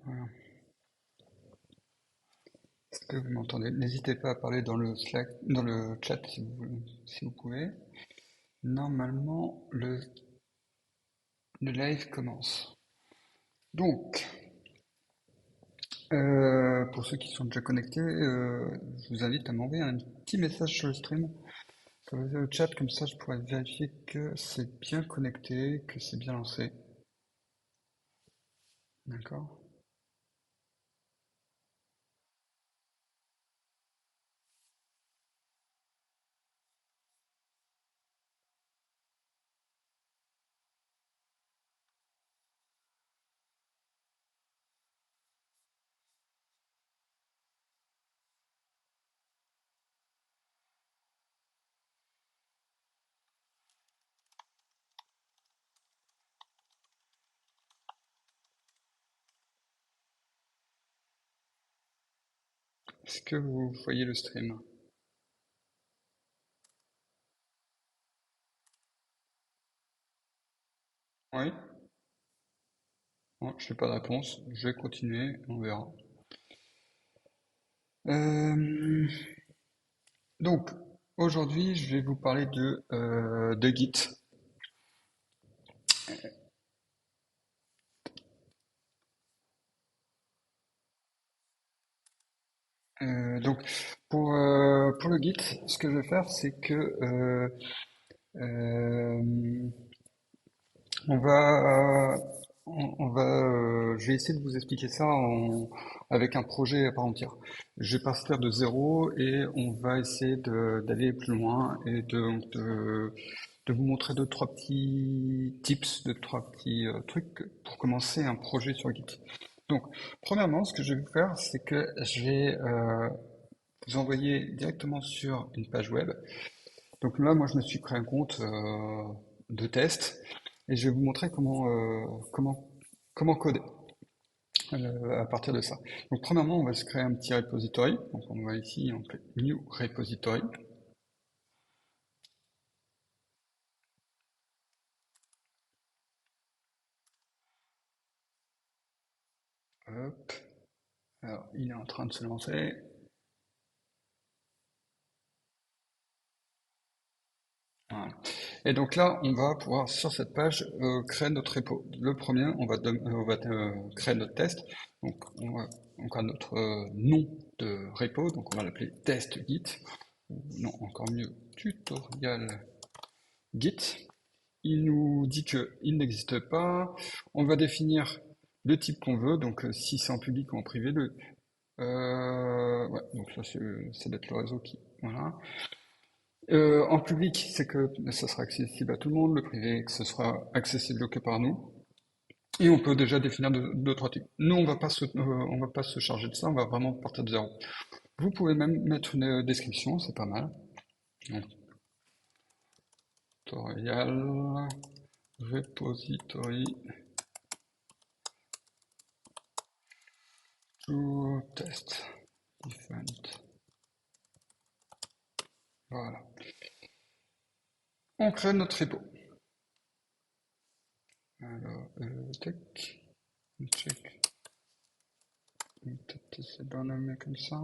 Voilà. Est-ce que vous m'entendez? N'hésitez pas à parler dans le Slack, dans le chat si vous pouvez. Normalement, le live commence. Donc, pour ceux qui sont déjà connectés, je vous invite à m'envoyer un petit message sur le stream, sur le chat, comme ça je pourrais vérifier que c'est bien connecté, que c'est bien lancé. D'accord? Est-ce que vous voyez le stream? Oui? Bon, je n'ai pas de réponse, je vais continuer, on verra. Euh, donc, aujourd'hui, je vais vous parler de Git. Donc, pour le Git, ce que je vais faire, c'est que euh, on va, je vais essayer de vous expliquer ça avec un projet à part entière. Je vais partir de zéro et on va essayer d'aller plus loin et de vous montrer deux, trois petits tips, deux, trois petits trucs pour commencer un projet sur Git. Donc, premièrement, ce que je vais vous faire, c'est que je vais vous envoyer directement sur une page web. Donc là, moi, je me suis créé un compte de test et je vais vous montrer comment coder à partir de ça. Donc, premièrement, on va se créer un petit repository. Donc, on va ici, on fait New Repository. Hop. Alors, il est en train de se lancer. Voilà. Et donc là, on va pouvoir, sur cette page, créer notre repo. Le premier, on va créer notre test. Donc, on a notre nom de repo. Donc, on va l'appeler test git. Ou non, encore mieux, tutorial git. Il nous dit qu'il n'existe pas. On va définir le type qu'on veut. Donc, si c'est en public ou en privé. Ouais, donc ça doit être le réseau qui. Voilà. En public, c'est que ça sera accessible à tout le monde, le privé, que ce sera accessible que par nous. Et on peut déjà définir deux, trois types. Nous, on va pas se charger de ça, on va vraiment partir de zéro. Vous pouvez même mettre une description, c'est pas mal. Donc, tutorial, repository, to test, different. Voilà. On crée notre repo. Alors, tac, check. Peut-être essayer de le nommer comme ça.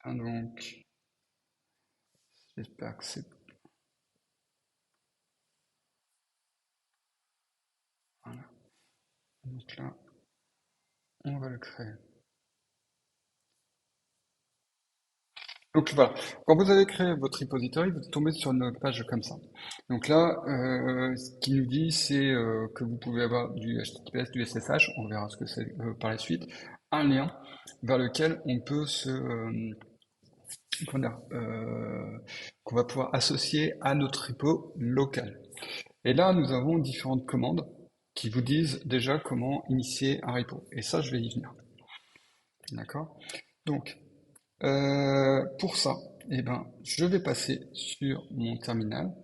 Ah, donc, j'espère que c'est. Voilà. Donc là, on va le créer. Donc voilà, quand vous avez créé votre repository, vous tombez sur une page comme ça. Donc là, ce qu'il nous dit, c'est que vous pouvez avoir du HTTPS, du SSH, on verra ce que c'est par la suite, un lien vers lequel on peut comment dire, qu'on va pouvoir associer à notre repo local. Et là, nous avons différentes commandes qui vous disent déjà comment initier un repo. Et ça, je vais y venir. D'accord? Donc, pour ça, eh ben, je vais passer sur mon terminal.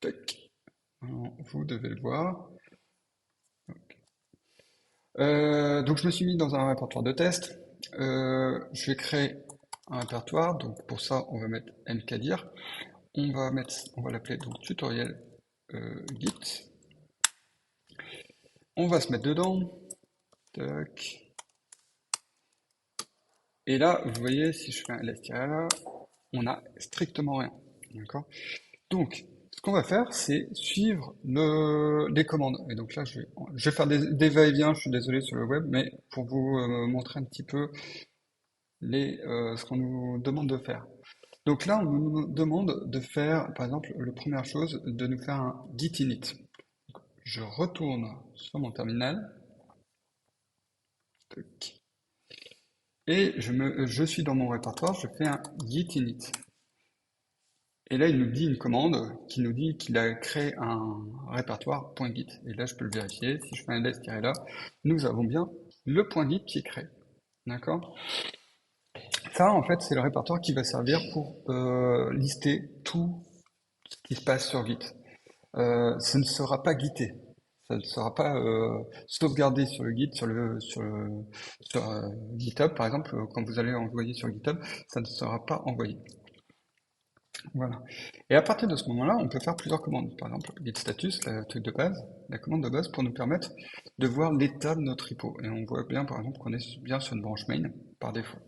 Tac. Alors, vous devez le voir. Donc, je me suis mis dans un répertoire de test. Je vais créer un répertoire. Donc pour ça, on va mettre mkdir. On va l'appeler donc tutoriel Git. On va se mettre dedans. Tac. Et là, vous voyez, si je fais un ls-là, on a strictement rien. D'accord? Donc, ce qu'on va faire, c'est suivre les commandes. Et donc là, je vais faire des va-et-vient, je suis désolé sur le web, mais pour vous montrer un petit peu ce qu'on nous demande de faire. Donc là, on nous demande de faire, par exemple, la première chose, de nous faire un git init. Je retourne sur mon terminal, tac, et je suis dans mon répertoire, je fais un git init. Et là, il nous dit une commande qui nous dit qu'il a créé un répertoire .git. Et là, je peux le vérifier. Si je fais un ls-là, nous avons bien le .git qui est créé. D'accord? Ça, en fait, c'est le répertoire qui va servir pour lister tout ce qui se passe sur Git. Ça ne sera pas guité. Ça ne sera pas sauvegardé sur le Git, sur GitHub, par exemple, quand vous allez envoyer sur GitHub, ça ne sera pas envoyé. Voilà. Et à partir de ce moment-là, on peut faire plusieurs commandes. Par exemple, git status, la truc de base, la commande de base pour nous permettre de voir l'état de notre repo. Et on voit bien, par exemple, qu'on est bien sur une branche main par défaut.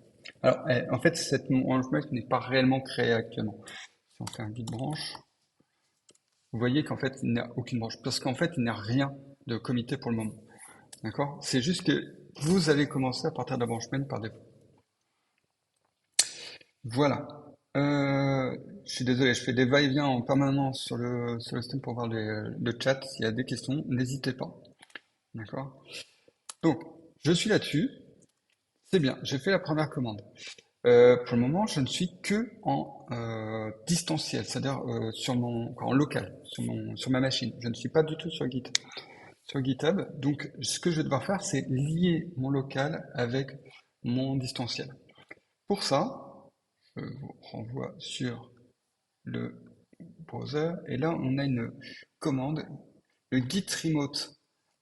Alors, en fait, cette branche main n'est pas réellement créée actuellement. Si on fait un git branche, vous voyez qu'en fait, il n'y a aucune branche. Parce qu'en fait, il n'y a rien de comité pour le moment. D'accord? C'est juste que vous allez commencer à partir de la branche main par défaut. Voilà. Je suis désolé, je fais des va-et-vient en permanence sur le stream pour voir le chat. S'il y a des questions, n'hésitez pas. D'accord? Donc, je suis là-dessus. C'est bien, j'ai fait la première commande. Pour le moment, je ne suis que en distanciel, c'est-à-dire en local, sur ma machine. Je ne suis pas du tout sur GitHub. Donc, ce que je vais devoir faire, c'est lier mon local avec mon distanciel. Pour ça, je vous renvoie sur le browser et là, on a une commande, le git remote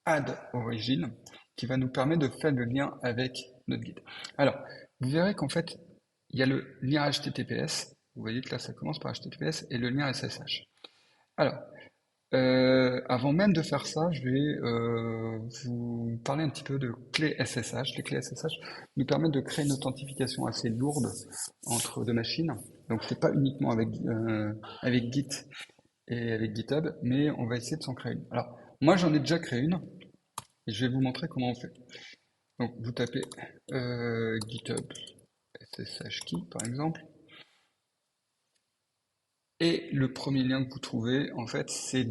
add origin, qui va nous permettre de faire le lien avec notre guide. Alors, vous verrez qu'en fait, il y a le lien HTTPS. Vous voyez que là, ça commence par HTTPS et le lien SSH. Alors, avant même de faire ça, je vais vous parler un petit peu de clés SSH. Les clés SSH nous permettent de créer une authentification assez lourde entre deux machines. Donc, c'est pas uniquement avec Git et avec GitHub, mais on va essayer de s'en créer une. Alors, moi, j'en ai déjà créé une et je vais vous montrer comment on fait. Donc, vous tapez GitHub SSH key, par exemple. Et le premier lien que vous trouvez, en fait, c'est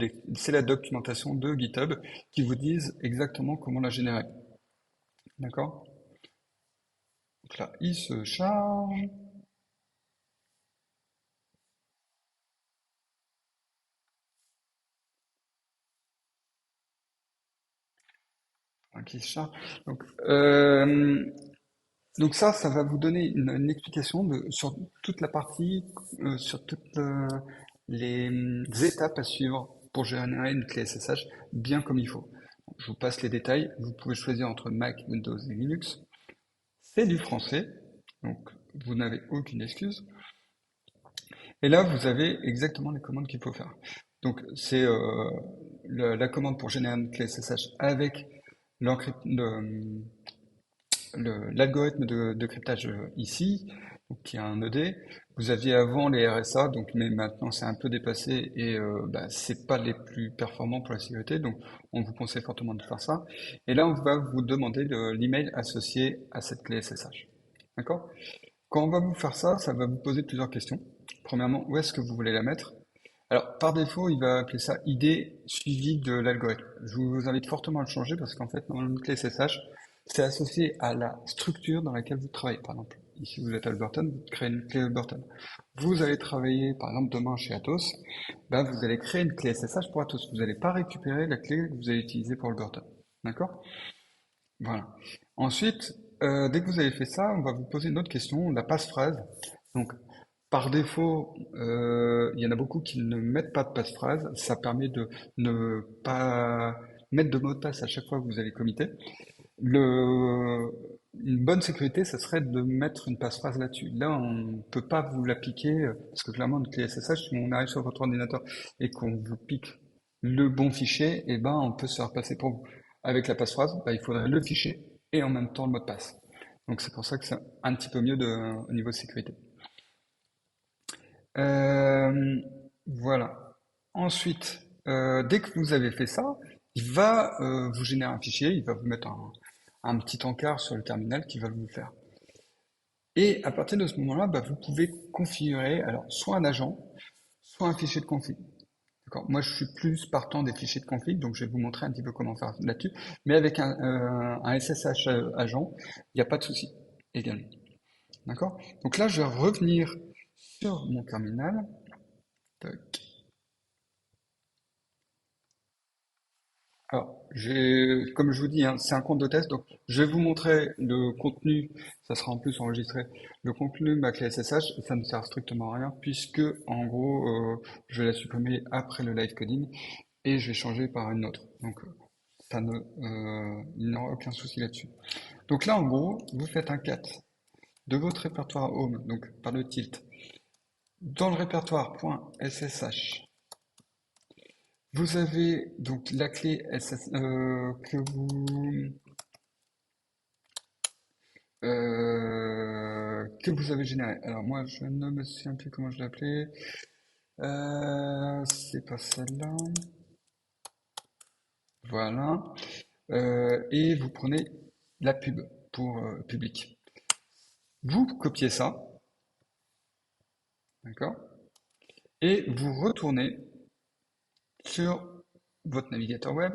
la documentation de GitHub qui vous disent exactement comment la générer. D'accord? Donc là, il se charge. Donc, il se charge. Donc ça va vous donner une explication sur toute la partie, sur toutes les étapes à suivre pour générer une clé SSH bien comme il faut. Je vous passe les détails. Vous pouvez choisir entre Mac, Windows et Linux. C'est du français, donc vous n'avez aucune excuse. Et là, vous avez exactement les commandes qu'il faut faire. Donc c'est la commande pour générer une clé SSH avec l'algorithme de cryptage ici, donc, qui a un ED. Vous aviez avant les RSA, donc, mais maintenant c'est un peu dépassé et c'est pas les plus performants pour la sécurité, donc on vous conseille fortement de faire ça. Et là, on va vous demander l'email associé à cette clé SSH. D'accord? Quand on va vous faire ça, ça va vous poser plusieurs questions. Premièrement, où est-ce que vous voulez la mettre? Alors, par défaut, il va appeler ça ID suivi de l'algorithme. Je vous invite fortement à le changer parce qu'en fait, normalement, une clé SSH, c'est associé à la structure dans laquelle vous travaillez. Par exemple, ici, vous êtes à Alberton, vous créez une clé Alberton. Vous allez travailler, par exemple, demain chez Atos, vous allez créer une clé SSH pour Atos. Vous n'allez pas récupérer la clé que vous allez utiliser pour Alberton. D'accord? Voilà. Ensuite, dès que vous avez fait ça, on va vous poser une autre question, la passphrase. Donc, par défaut, il y en a beaucoup qui ne mettent pas de passphrase. Ça permet de ne pas mettre de mot de passe à chaque fois que vous allez committer. Le, une bonne sécurité, ça serait de mettre une passphrase là-dessus. Là, on ne peut pas vous l'appliquer, parce que clairement, une clé SSH, si on arrive sur votre ordinateur et qu'on vous pique le bon fichier, eh ben, on peut se faire passer pour vous. Avec la passphrase, bah, il faudrait le fichier et en même temps le mot de passe. Donc c'est pour ça que c'est un petit peu mieux au niveau de sécurité. Euh, voilà. Ensuite, dès que vous avez fait ça, il va vous générer un fichier, il va vous mettre un petit encart sur le terminal qui va vous faire. Et à partir de ce moment-là, bah, vous pouvez configurer alors soit un agent, soit un fichier de config. D'accord. Moi, je suis plus partant des fichiers de config, donc je vais vous montrer un petit peu comment faire là-dessus. Mais avec un SSH agent, il n'y a pas de souci également. D'accord? Donc là, je vais revenir sur mon terminal. Tac. Alors, comme je vous dis, hein, c'est un compte de test, donc je vais vous montrer le contenu, ça sera en plus enregistré, le contenu de ma clé SSH, ça ne sert strictement à rien, puisque en gros, je vais la supprimer après le live coding et je vais changer par une autre. Donc, il n'y aura aucun souci là-dessus. Donc là, en gros, vous faites un cat de votre répertoire home, donc par le tilt, dans le répertoire .ssh. Vous avez donc la clé SS, que vous avez générée. Alors moi, je ne me souviens plus comment je l'appelais. C'est pas celle-là. Voilà. Et vous prenez la pub pour public. Vous copiez ça, d'accord? Et vous retournez sur votre navigateur web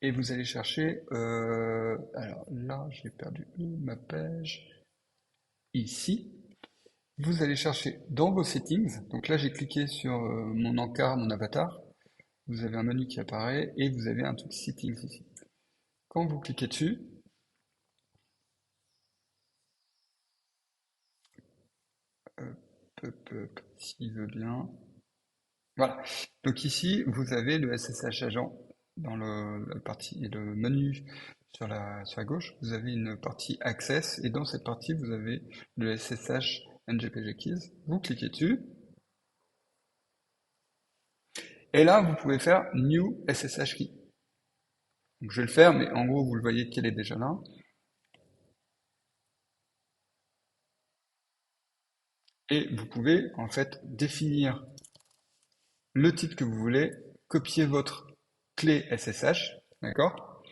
et vous allez chercher. Alors là, j'ai perdu ma page. Ici. Vous allez chercher dans vos settings. Donc là, j'ai cliqué sur mon encart, mon avatar. Vous avez un menu qui apparaît et vous avez un truc settings ici. Quand vous cliquez dessus, s'il veut bien. Voilà. Donc ici, vous avez le SSH agent dans la partie et le menu sur la gauche. Vous avez une partie Access et dans cette partie, vous avez le SSH NGPG Keys. Vous cliquez dessus et là, vous pouvez faire New SSH Key. Donc, je vais le faire, mais en gros, vous le voyez qu'elle est déjà là. Et vous pouvez en fait définir le type que vous voulez, copier votre clé SSH, d'accord,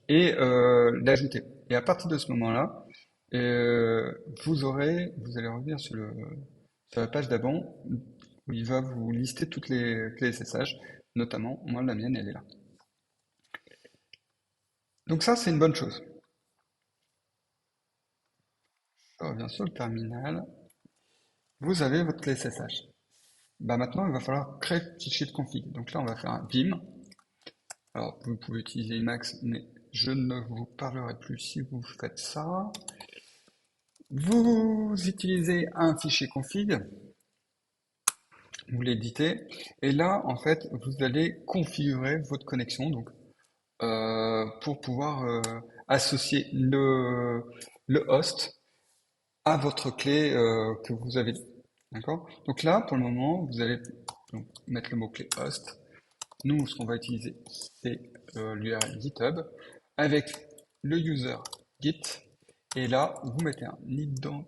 et l'ajouter. Et à partir de ce moment-là, vous allez revenir sur la page d'avant où il va vous lister toutes les clés SSH, notamment, moi, la mienne, elle est là. Donc ça, c'est une bonne chose. Je reviens sur le terminal. Vous avez votre clé SSH. Bah maintenant, il va falloir créer le fichier de config. Donc là, on va faire un vim. Alors, vous pouvez utiliser Emacs, mais je ne vous parlerai plus si vous faites ça. Vous utilisez un fichier config, vous l'éditez, et là, en fait, vous allez configurer votre connexion, donc pour pouvoir associer le host à votre clé que vous avez. D'accord? Donc là, pour le moment, vous allez donc, mettre le mot-clé host. Nous, ce qu'on va utiliser, c'est l'URL GitHub avec le user git. Et là, vous mettez un identity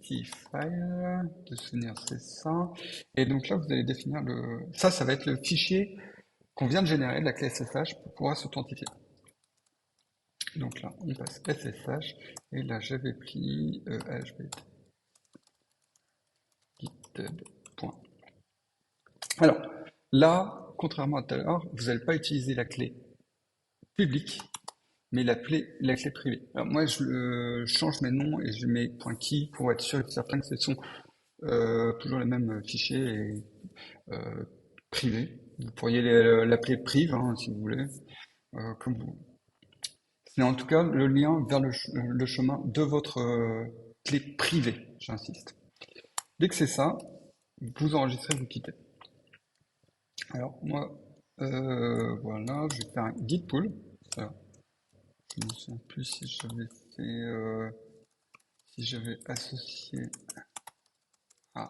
file, de souvenir, c'est ça. Et donc là, vous allez définir ça va être le fichier qu'on vient de générer de la clé SSH pour pouvoir s'authentifier. Donc là, on passe SSH. Et là, j'avais pris hb github. Alors, là, contrairement à tout à l'heure, vous n'allez pas utiliser la clé publique, mais la clé privée. Alors moi, je change mes noms et je mets .key pour être sûr et certain que ce sont toujours les mêmes fichiers et, privés. Vous pourriez l'appeler prive, hein, si vous voulez, comme vous. C'est en tout cas le lien vers le chemin de votre clé privée, j'insiste. Dès que c'est ça, vous enregistrez, vous quittez. Alors moi, voilà, je vais faire un git pull. Je ne me souviens plus si j'avais fait, si j'avais associé. Ah,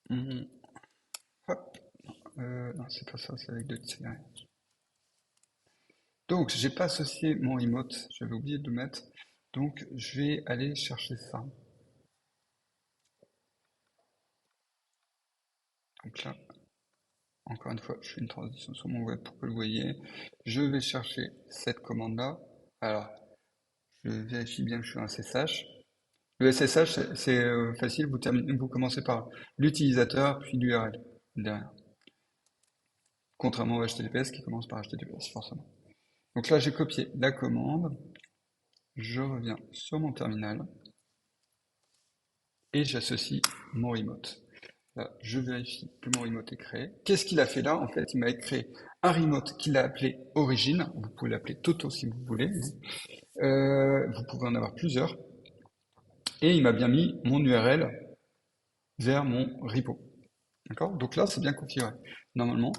hum, hop, non, c'est pas ça, c'est avec deux tirets. Donc, j'ai pas associé mon remote, j'avais oublié de le mettre. Donc, je vais aller chercher ça. Donc là, encore une fois, je fais une transition sur mon web pour que vous le voyez. Je vais chercher cette commande-là. Alors, je vérifie bien que je suis un SSH. Le SSH, c'est facile, vous commencez par l'utilisateur, puis l'URL derrière. Contrairement au HTTPS qui commence par HTTPS, forcément. Donc là, j'ai copié la commande, je reviens sur mon terminal et j'associe mon remote. Là, je vérifie que mon remote est créé. Qu'est-ce qu'il a fait là? En fait, il m'a créé un remote qu'il a appelé Origin. Vous pouvez l'appeler Toto si vous voulez. Vous pouvez en avoir plusieurs. Et il m'a bien mis mon URL vers mon repo. D'accord? Donc là, c'est bien configuré. Normalement,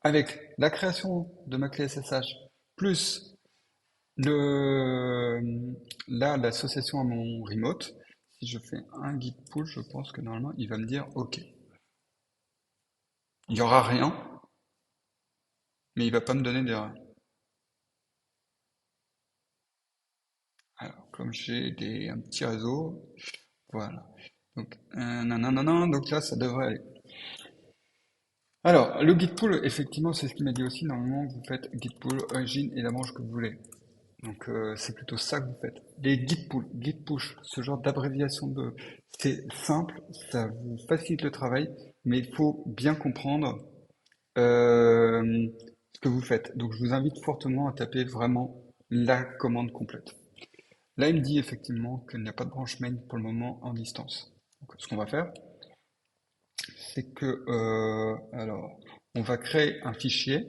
avec la création de ma clé SSH, plus le, là, l'association à mon remote, si je fais un git pull, je pense que normalement, il va me dire OK. Il n'y aura rien, mais il va pas me donner d'erreur. Alors, comme j'ai un petit réseau, voilà. Donc, nanana, donc là, ça devrait aller. Alors, le git pull, effectivement, c'est ce qu'il m'a dit aussi. Normalement, vous faites git pull origin et la branche que vous voulez. Donc, c'est plutôt ça que vous faites. Les git pull, git push, ce genre d'abréviation c'est simple, ça vous facilite le travail, mais il faut bien comprendre ce que vous faites. Donc, je vous invite fortement à taper vraiment la commande complète. Là, il me dit effectivement qu'il n'y a pas de branche main pour le moment en distance. Donc, ce qu'on va faire, c'est que, alors, on va créer un fichier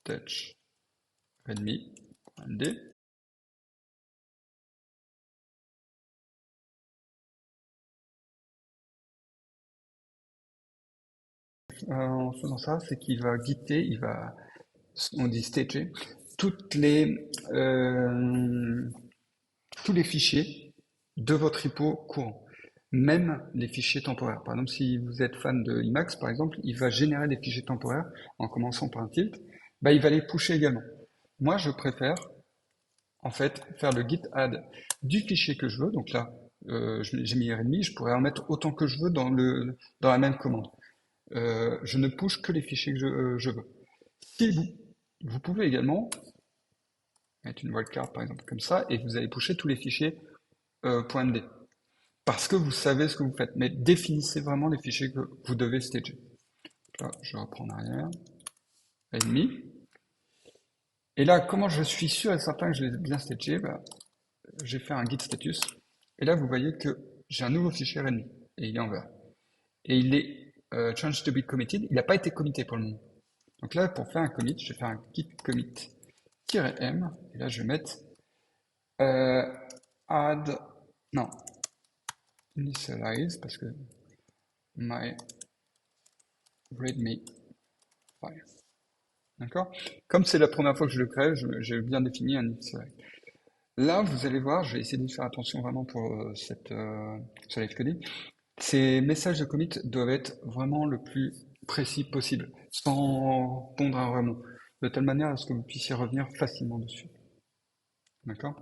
touch readme.md. En faisant ça, c'est qu'il va guider, on dit stager, toutes les, euh, tous les fichiers de votre repo courant, même les fichiers temporaires. Par exemple, si vous êtes fan de Emacs, par exemple, il va générer des fichiers temporaires en commençant par un tilt, bah, il va les pusher également. Moi, je préfère en fait faire le git add du fichier que je veux. Donc là, j'ai mis README, je pourrais en mettre autant que je veux dans la même commande. Je ne push que les fichiers que je veux. Si vous pouvez également mettre une wildcard par exemple comme ça et vous allez pusher tous les fichiers .md parce que vous savez ce que vous faites. Mais définissez vraiment les fichiers que vous devez stager. Là, je reprends en arrière. README. Et là, comment je suis sûr et certain que je l'ai bien stagé, bah, j'ai fait un git status. Et là, vous voyez que j'ai un nouveau fichier README. Et il est en vert. Et il est change to be committed. Il n'a pas été commité pour le moment. Donc là, pour faire un commit, je vais faire un git commit-m. Et là, je vais mettre euh, add, non, initialize, parce que my readme file. D'accord? Comme c'est la première fois que je le crée, j'ai bien défini un initialize. Là, vous allez voir, je vais essayer de faire attention vraiment pour ce live coding. Ces messages de commit doivent être vraiment le plus précis possible, sans pondre un remous, de telle manière à ce que vous puissiez revenir facilement dessus. D'accord?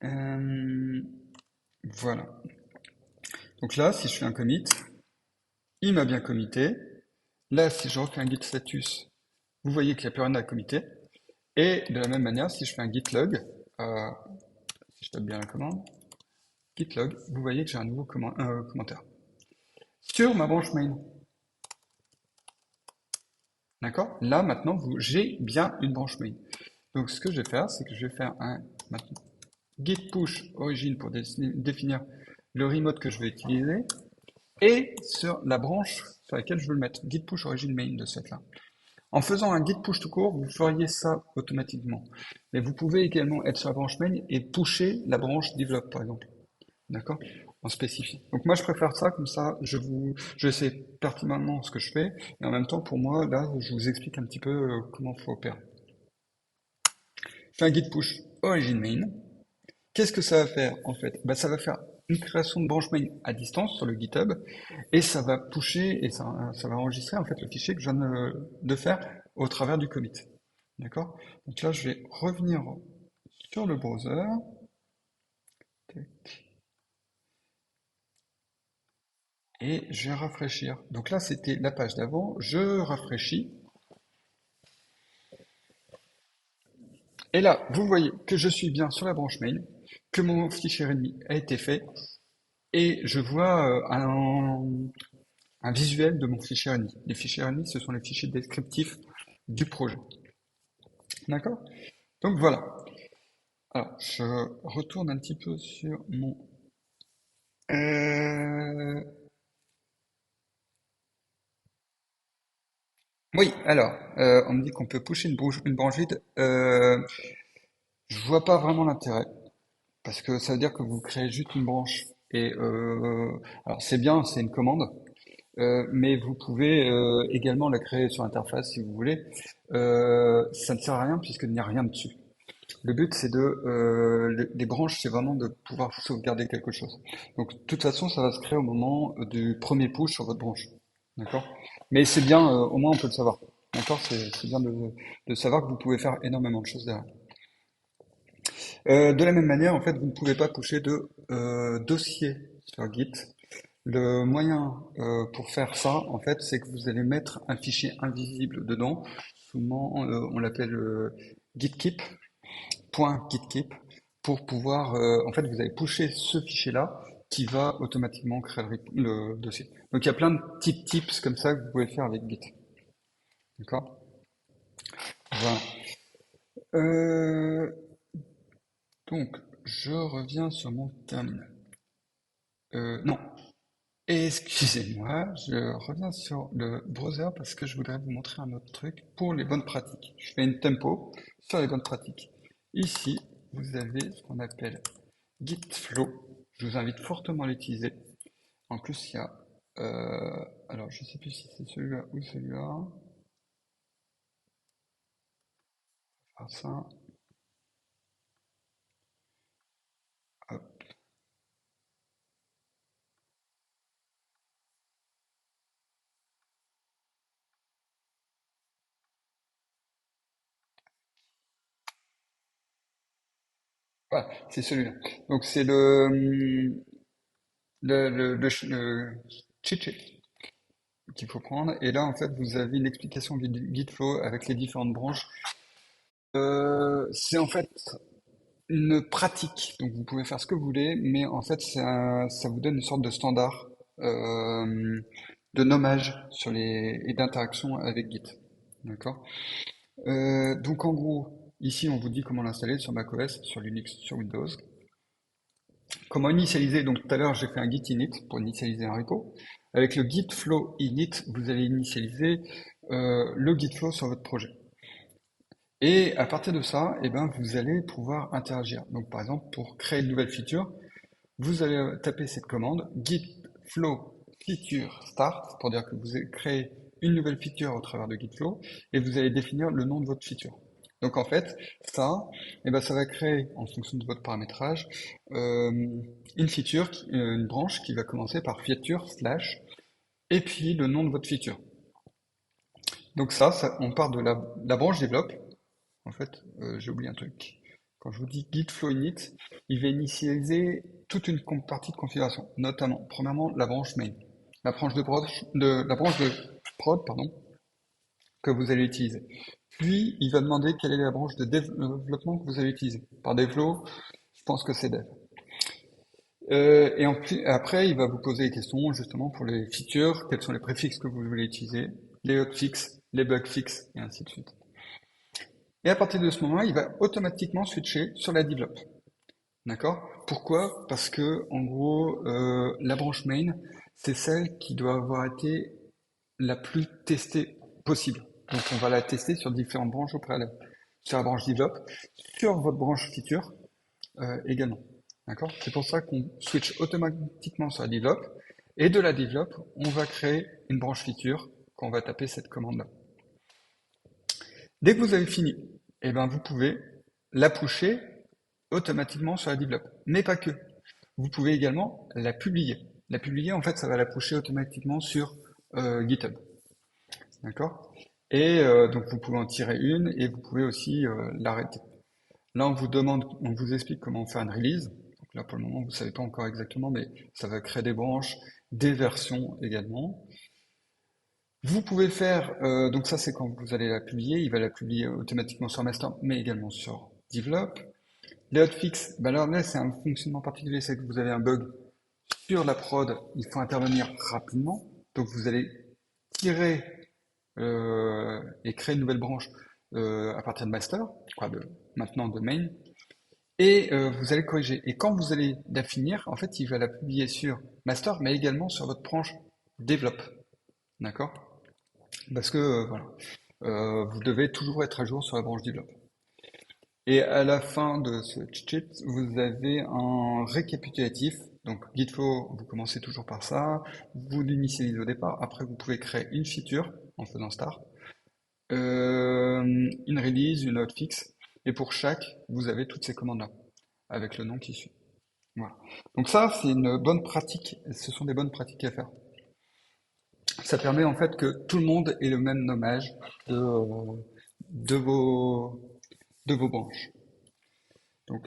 Euh, voilà. Donc là, si je fais un commit, il m'a bien commité. Là, si je refais un git status, vous voyez qu'il n'y a plus rien à commiter. Et de la même manière, si je fais un git log, si je tape bien la commande, git log, vous voyez que j'ai un nouveau commentaire. Sur ma branche main. D'accord? Là, maintenant, j'ai bien une branche main. Donc, ce que je vais faire, c'est que je vais faire un maintenant, git push origin pour définir le remote que je vais utiliser et sur la branche sur laquelle je veux le mettre. Git push origin main de cette là. En faisant un git push tout court, vous feriez ça automatiquement. Mais vous pouvez également être sur la branche main et pusher la branche develop, par exemple. D'accord? En spécifique. Donc moi, je préfère ça, comme ça, je sais pertinemment ce que je fais, et en même temps, pour moi, là, je vous explique un petit peu comment il faut opérer. fais un git push origin main. Qu'est-ce que ça va faire en fait? Bah, ça va faire une création de branche main à distance sur le GitHub et ça va pusher et ça va enregistrer en fait le fichier que je viens de faire au travers du commit. D'accord? Donc là, je vais revenir sur le browser. Et je vais rafraîchir. Donc là, c'était la page d'avant. Je rafraîchis. Et là, vous voyez que je suis bien sur la branche main, que mon fichier README a été fait, et je vois un visuel de mon fichier README. Les fichiers README, ce sont les fichiers descriptifs du projet. D'accord? Donc voilà. Alors, je retourne un petit peu sur mon... Euh, Oui, alors, on me dit qu'on peut pusher une branche vide. Je vois pas vraiment l'intérêt. Parce que ça veut dire que vous créez juste une branche. Et alors c'est bien, c'est une commande, mais vous pouvez également la créer sur interface si vous voulez. Ça ne sert à rien puisqu'il n'y a rien dessus. Le but c'est les branches, c'est vraiment de pouvoir sauvegarder quelque chose. Donc de toute façon, ça va se créer au moment du premier push sur votre branche. D'accord? Mais c'est bien, au moins on peut le savoir. D'accord? C'est bien de savoir que vous pouvez faire énormément de choses derrière. De la même manière, en fait, vous ne pouvez pas pusher de dossier sur Git. Le moyen pour faire ça, en fait, c'est que vous allez mettre un fichier invisible dedans. Souvent, on l'appelle gitkeep, .gitkeep, pour pouvoir, en fait, vous allez pusher ce fichier-là qui va automatiquement créer le dossier. Donc, il y a plein de petits tips comme ça que vous pouvez faire avec Git. D'accord? Voilà. Euh, donc, je reviens sur mon terminal. Non, excusez-moi, je reviens sur le browser parce que je voudrais vous montrer un autre truc pour les bonnes pratiques. Je fais une tempo sur les bonnes pratiques. Ici, vous avez ce qu'on appelle Gitflow. Je vous invite fortement à l'utiliser. En plus, il y a... alors, je ne sais plus si c'est celui-là ou celui-là. Ah, ça. Hop. Voilà, c'est celui-là. Donc, c'est le cheat sheet qu'il faut prendre. Et là, en fait, vous avez une explication du Gitflow avec les différentes branches. C'est en fait une pratique. Donc, vous pouvez faire ce que vous voulez, mais en fait, ça vous donne une sorte de standard de nommage sur et d'interaction avec Git. D'accord? Donc, en gros, ici, on vous dit comment l'installer sur macOS, sur Linux, sur Windows. Comment initialiser? Donc, tout à l'heure, j'ai fait un git init pour initialiser un repo. Avec le git flow init, vous allez initialiser le git flow sur votre projet. Et à partir de ça, eh ben, vous allez pouvoir interagir. Donc, par exemple, pour créer une nouvelle feature, vous allez taper cette commande git flow feature start pour dire que vous avez créé une nouvelle feature au travers de Gitflow et vous allez définir le nom de votre feature. Donc en fait, ça, eh ben, ça va créer en fonction de votre paramétrage une feature, une branche qui va commencer par feature slash et puis le nom de votre feature. Donc on part de la branche développe. En fait, j'ai oublié un truc. Quand je vous dis git flow init, il va initialiser toute une partie de configuration, notamment, premièrement, la branche main, la branche de prod, pardon, que vous allez utiliser. Puis, il va demander quelle est la branche de développement que vous allez utiliser. Par développement, je pense que c'est dev. Après, il va vous poser des questions justement pour les features, quels sont les préfixes que vous voulez utiliser, les hotfix, les bug fix, et ainsi de suite. Et à partir de ce moment-là, il va automatiquement switcher sur la develop. D'accord? Pourquoi? Parce que, en gros, la branche main, c'est celle qui doit avoir été la plus testée possible. Donc, on va la tester sur différentes branches au préalable. Sur la branche develop, sur votre branche feature également. D'accord? C'est pour ça qu'on switch automatiquement sur la develop. Et de la develop, on va créer une branche feature quand on va taper cette commande-là. Dès que vous avez fini, eh ben, vous pouvez la pusher automatiquement sur la develop. Mais pas que. Vous pouvez également la publier. La publier, en fait, ça va la pusher automatiquement sur GitHub. D'accord? Et donc, vous pouvez en tirer une et vous pouvez aussi l'arrêter. Là, on vous demande, on vous explique comment faire une release. Donc là, pour le moment, vous ne savez pas encore exactement, mais ça va créer des branches, des versions également. Vous pouvez faire, donc ça c'est quand vous allez la publier, il va la publier automatiquement sur master, mais également sur develop. Les hotfix, bah alors là c'est un fonctionnement particulier, c'est que vous avez un bug sur la prod, il faut intervenir rapidement. Donc vous allez tirer et créer une nouvelle branche à partir de master, quoi, maintenant de main, et vous allez corriger. Et quand vous allez la finir, en fait il va la publier sur master, mais également sur votre branche develop. D'accord? Parce que voilà, vous devez toujours être à jour sur la branche develop. Et à la fin de ce cheat, vous avez un récapitulatif. Donc Gitflow, vous commencez toujours par ça, vous l'initialisez au départ, après vous pouvez créer une feature en faisant start, une release, une hotfix, et pour chaque, vous avez toutes ces commandes-là, avec le nom qui suit. Voilà. Donc ça, c'est une bonne pratique, ce sont des bonnes pratiques à faire. Ça permet en fait que tout le monde ait le même nommage de vos, de vos branches. Donc,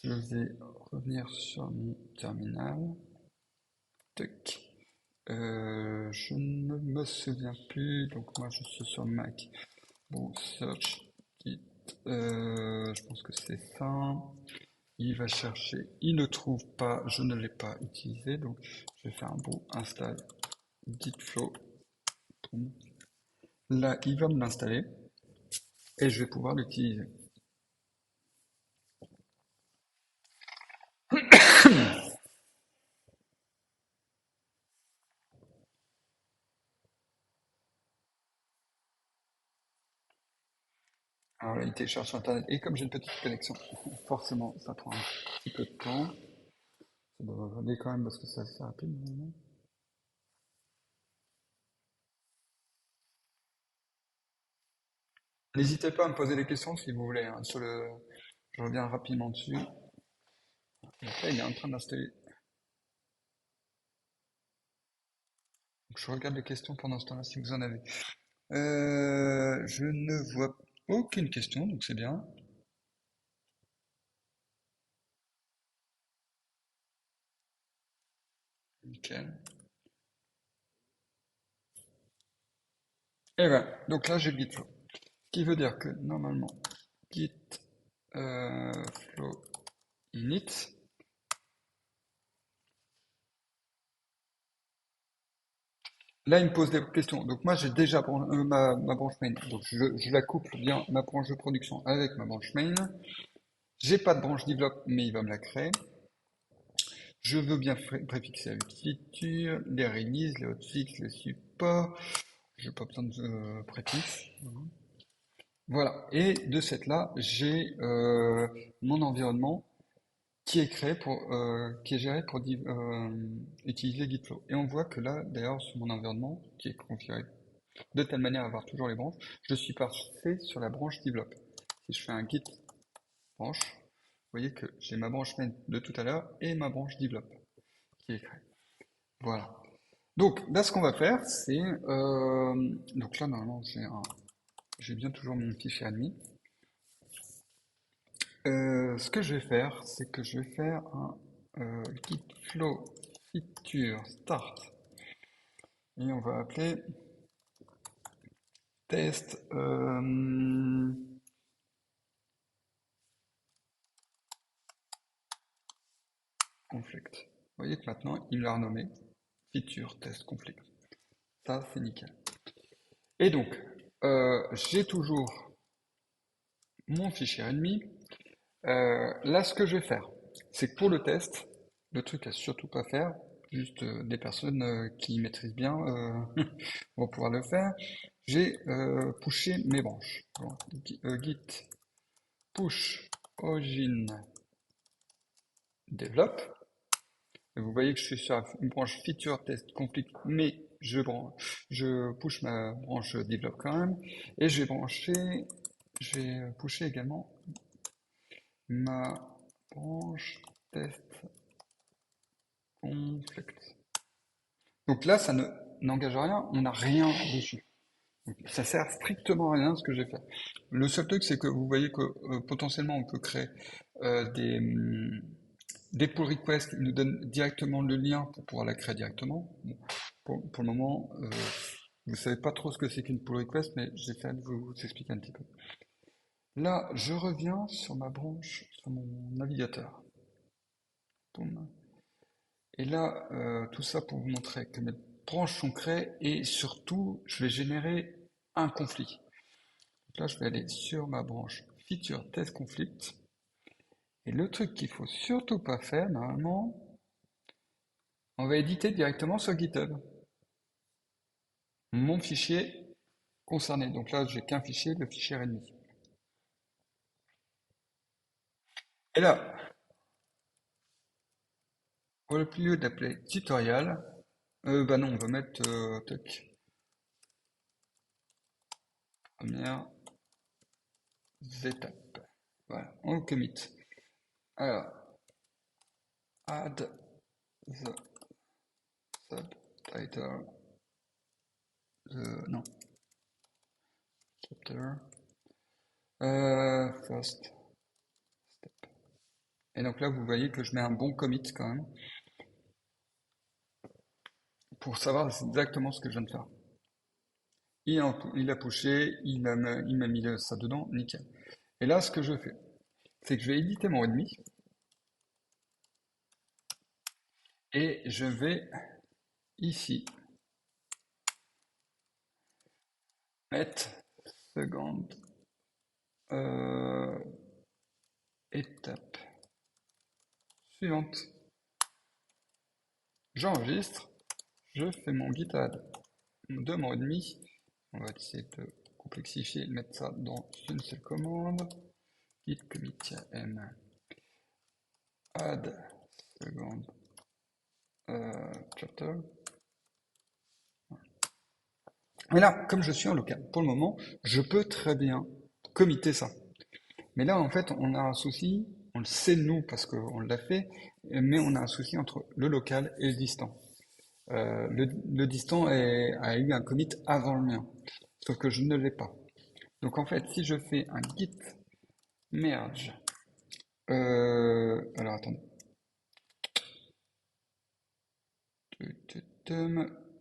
je vais revenir sur mon terminal. Tac. Je ne me souviens plus, donc moi je suis sur Mac. Bon, search git, je pense que c'est ça. Il va chercher, il ne trouve pas, je ne l'ai pas utilisé, donc je vais faire un bout install gitflow. Là, il va me l'installer et je vais pouvoir l'utiliser. Alors là, il télécharge sur Internet. Et comme j'ai une petite connexion, forcément, ça prend un petit peu de temps. Ça doit aller quand même parce que c'est assez rapide. Normalement. N'hésitez pas à me poser des questions si vous voulez. Hein, je reviens rapidement dessus. Donc là, il est en train d'installer. Donc, je regarde les questions pendant ce temps-là si vous en avez. Je ne vois aucune question, donc c'est bien. Nickel. Et voilà. Donc là, j'ai Gitflow. Ce qui veut dire que normalement, Git flow init. Là, il me pose des questions. Donc moi, j'ai déjà ma branche main. Donc je la couple bien, ma branche de production, avec ma branche main. J'ai pas de branche develop, mais il va me la créer. Je veux bien préfixer avec feature, les releases, les hotfix, les supports. J'ai pas besoin de préfixe. Voilà. Et de cette là, j'ai mon environnement qui est créé qui est géré pour utiliser Gitflow. Et on voit que là, d'ailleurs, sur mon environnement, qui est configuré de telle manière à avoir toujours les branches, je suis passé sur la branche develop. Si je fais un git branche, vous voyez que j'ai ma branche main de tout à l'heure et ma branche develop qui est créée. Voilà. Donc là, ce qu'on va faire, c'est donc là normalement j'ai bien toujours mon fichier admin. Ce que je vais faire, c'est que je vais faire un git flow feature start et on va appeler test conflict. Vous voyez que maintenant il me l'a renommé feature test conflict. Ça c'est nickel. Et donc j'ai toujours mon fichier ennemi. Là ce que je vais faire, c'est que pour le test, le truc à surtout pas faire, juste des personnes qui maîtrisent bien vont pouvoir le faire. J'ai pushé mes branches. Donc, git push origin develop. Et vous voyez que je suis sur une branche feature test conflict, mais je push ma branche develop quand même. Et je vais pusher également ma branche test conflict. Donc là, ça n'engage à rien, on n'a rien dessus. Donc, ça sert strictement à rien ce que j'ai fait. Le seul truc, c'est que vous voyez que potentiellement on peut créer des pull requests, il nous donne directement le lien pour pouvoir la créer directement. Bon, pour le moment, vous savez pas trop ce que c'est qu'une pull request, mais j'essaie de vous expliquer un petit peu. Là, je reviens sur ma branche, sur mon navigateur. Boum. Et là, tout ça pour vous montrer que mes branches sont créées et surtout, je vais générer un conflit. Donc là, je vais aller sur ma branche feature test conflict. Et le truc qu'il faut surtout pas faire, normalement, on va éditer directement sur GitHub mon fichier concerné. Donc là, j'ai qu'un fichier, le fichier README. Et là, au lieu d'appeler tutorial, bah non, on va mettre tac, première étape. Voilà, on commit. Alors, add the subtitle, non, chapter, first step. Et donc là, vous voyez que je mets un bon commit quand même, pour savoir exactement ce que je viens de faire. Il a pushé, il m'a mis ça dedans, nickel. Et là, ce que je fais, c'est que je vais éditer mon README, et je vais ici mettre seconde étape suivante. J'enregistre, je fais mon git add de mon README. On va essayer de complexifier, mettre ça dans une seule commande. Git commit m add seconde chapter. Et là, comme je suis en local, pour le moment, je peux très bien committer ça. Mais là, en fait, on a un souci, on le sait nous parce qu'on l'a fait, mais on a un souci entre le local et le distant. Le distant a eu un commit avant le mien, sauf que je ne l'ai pas. Donc en fait, si je fais un git merge, alors attendez,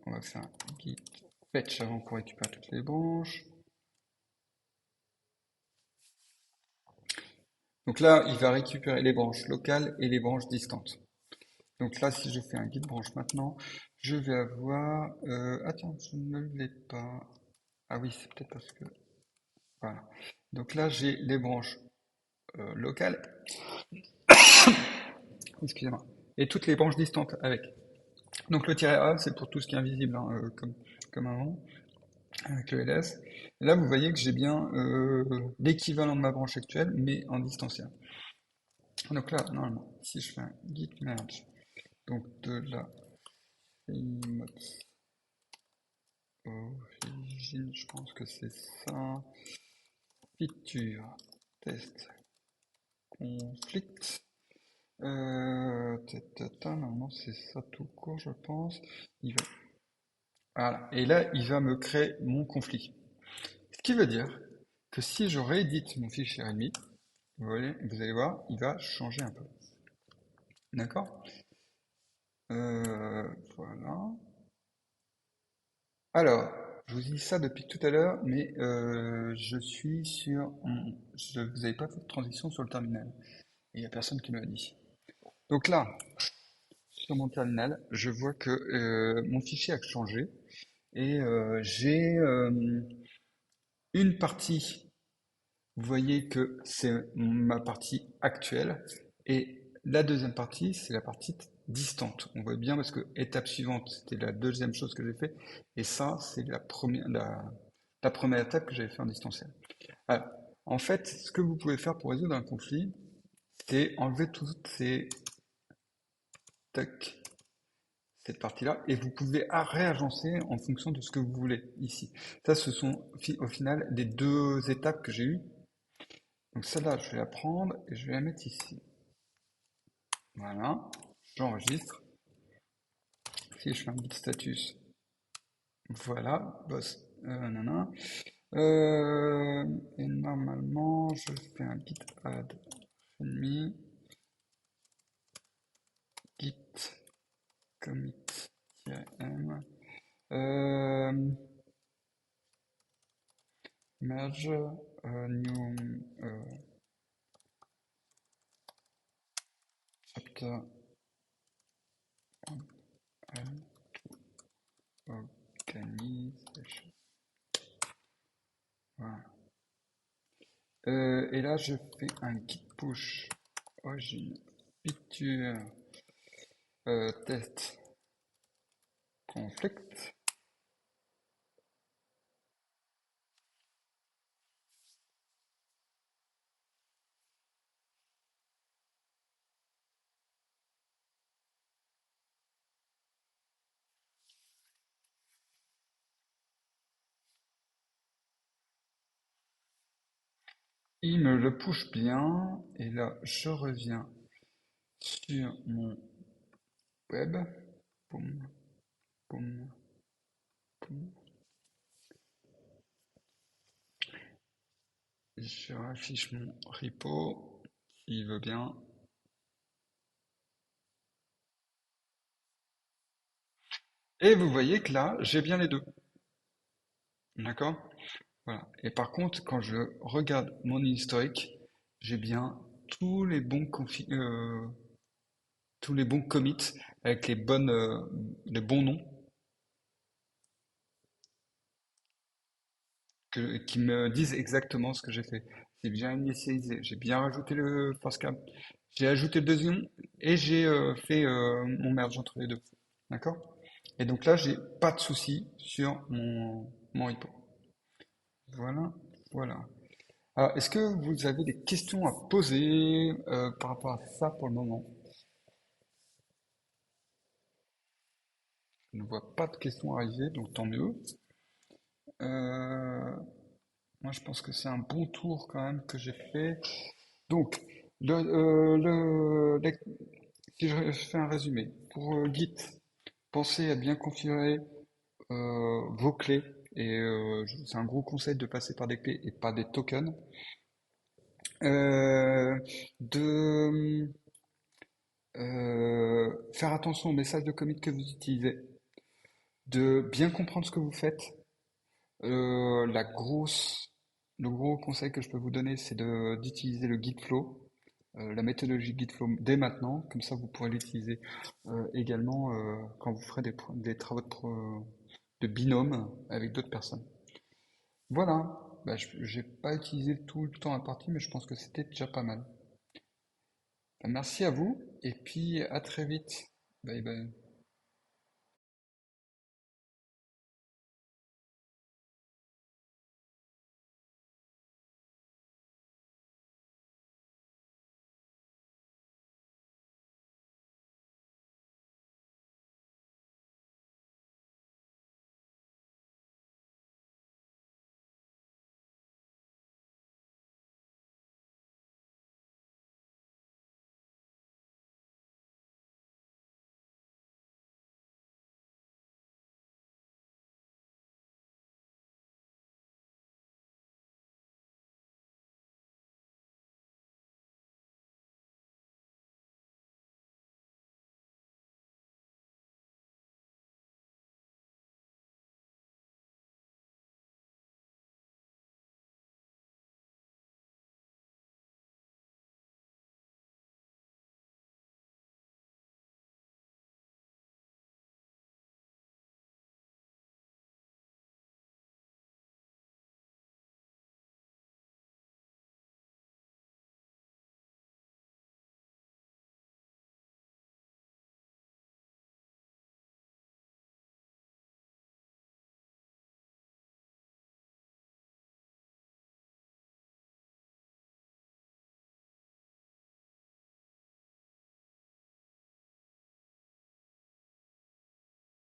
on va faire un git fetch avant qu'on récupère toutes les branches. Donc là, il va récupérer les branches locales et les branches distantes. Donc là, si je fais un git branche maintenant, je vais avoir... attends, je ne l'ai pas. Ah oui, c'est peut-être parce que... Voilà. Donc là, j'ai les branches locales. Excusez-moi. Et toutes les branches distantes avec. Donc le tiret A, c'est pour tout ce qui est invisible, hein, comme avant, avec le ls. Et là, vous voyez que j'ai bien l'équivalent de ma branche actuelle, mais en distanciel. Donc là, normalement, si je fais un git merge, donc de la origine, je pense que c'est ça, feature, test, conflict, normalement c'est ça tout court, je pense. Il va... Voilà. Et là, il va me créer mon conflit. Ce qui veut dire que si je réédite mon fichier README, vous allez voir, il va changer un peu. D'accord? Voilà. Alors, je vous dis ça depuis tout à l'heure, mais je suis sur... vous n'avez pas fait de transition sur le terminal. Et il n'y a personne qui me l'a dit. Donc là, sur mon terminal, je vois que mon fichier a changé. Et j'ai une partie, vous voyez que c'est ma partie actuelle. Et la deuxième partie, c'est la partie distante. On voit bien parce que étape suivante, c'était la deuxième chose que j'ai fait. Et ça, c'est la première étape que j'avais fait en distanciel. Alors, en fait, ce que vous pouvez faire pour résoudre un conflit, c'est enlever toutes ces tac, cette partie-là, et vous pouvez réagencer en fonction de ce que vous voulez ici. Ça, ce sont au final les deux étapes que j'ai eues. Donc celle-là, je vais la prendre et je vais la mettre ici. Voilà, j'enregistre. Si je fais un git status, voilà, boss, nanana. Euh, et normalement, je fais un git add readme, git commit-m, merge, new chapter and organization. Voilà. Et là, je fais un git push origin feature test conflict. Il me le push bien. Et là, je reviens sur mon web. Boum, boum, boum. Je affiche mon repo. S'il veut bien. Et vous voyez que là, j'ai bien les deux. D'accord? Voilà. Et par contre, quand je regarde mon historique, j'ai bien tous les bons tous les bons commits avec les bons noms qui me disent exactement ce que j'ai fait. J'ai bien initialisé, j'ai bien rajouté le force cap, j'ai ajouté le deuxième et j'ai fait mon merge entre les deux. D'accord? Et donc là, j'ai pas de souci sur mon repo. Voilà, voilà. Alors, est-ce que vous avez des questions à poser par rapport à ça pour le moment? Je ne vois pas de questions arriver, donc tant mieux. Euh, Moi, je pense que c'est un bon tour quand même que j'ai fait. Donc, si je fais un résumé, pour Git, pensez à bien configurer vos clés. Et c'est un gros conseil de passer par des clés et pas des tokens. Euh, de faire attention aux messages de commit que vous utilisez. De bien comprendre ce que vous faites. Le gros conseil que je peux vous donner, c'est d'utiliser le Gitflow, la méthodologie Gitflow dès maintenant. Comme ça, vous pourrez l'utiliser également quand vous ferez des travaux de binôme avec d'autres personnes. Voilà. Bah, j'ai pas utilisé tout le temps imparti, mais je pense que c'était déjà pas mal. Bah, merci à vous et puis à très vite. Bye bye.